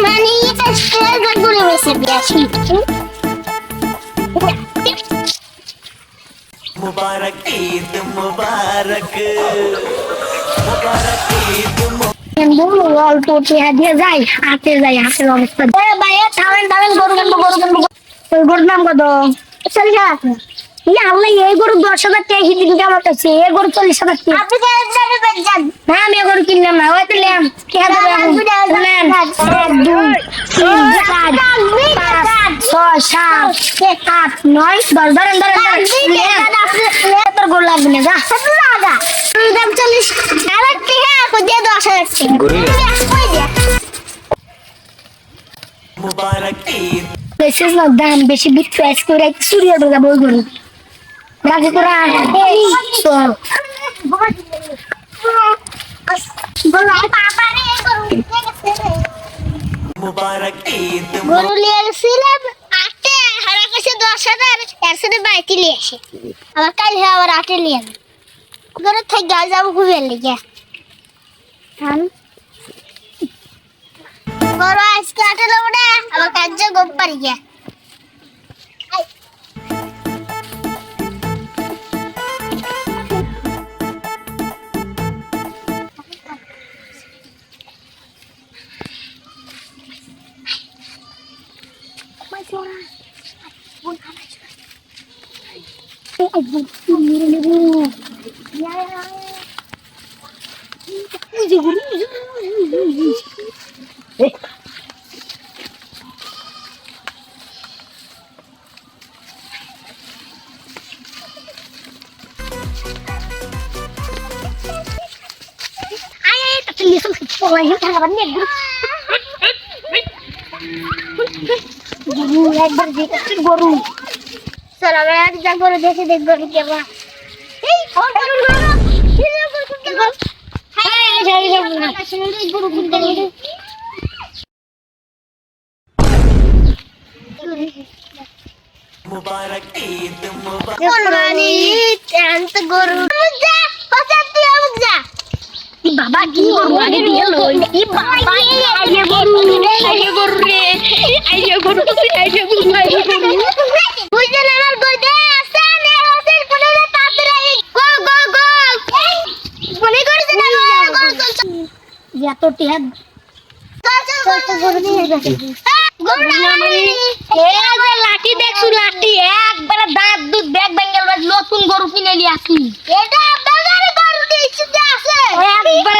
মানে এটা স্ট্রেস করে বেশি বেশি मुबारक ईद मुबारक मुबारक ईद বলো অল্প দিয়ে যাই হাতে যাই হাতের অবস্থা ভাইয়া থামেন গরুর নাম কত 40,000 আল্লাহ এই গরু 10,000 টাকা হিট দিতে আমার কাছে এই গরু 40,000 টাকা আপনি যান না আমি এই গরু কিনলাম না ওই তো লেম কি হবে এখন লেম 1 2 3 4 5 6 7 8 9 10 ধরেন তোর গরু লাগবে না যা তুই দাম 40 আর টাকা দিয়ে 10,000 টাকা मुबारक Eid This is not damn বেশি বিট ফ্রেশ করে চুরিয়ে দেবো বই গরু রাখি তোরা এই তো বলো পাপা রে मुबारक ईद গরু নিয়ে গেছিলাম আটে হারা কাছে 10,000 এর সাথে বাইকে নিয়ে আসে আবার কাল আবার আটে নিয়ে গরু থেকে গা যাবো ঘুরে লেগে গরু আজকে আটে নেবো না আবার কাজে গোপ পারি গিয়া একবার দেখছি গরু চল আমরা যা গরু দেখে দেখ গরু কেমন এই গরু मुबारक ईद मुबारक গরু বাবা কি গরু আগে দিয়ে লো কি বাবা আইয়ে গরু রে আইয়ে গরু বুঝলেন আমার গদে আছে না হোসেন কোনে তাড়াতাড়ি গো মনে করছ না যত টিয়া চল গরু নিয়ে যাবে গরু এই লাঠি দেখছু লাঠি একবার দাঁত দুধ ব্যাগ বেঙ্গল নতুন গরু কিনে নিয়ে আসি এটা বাজারে গরু দিয়েছি আছে একবার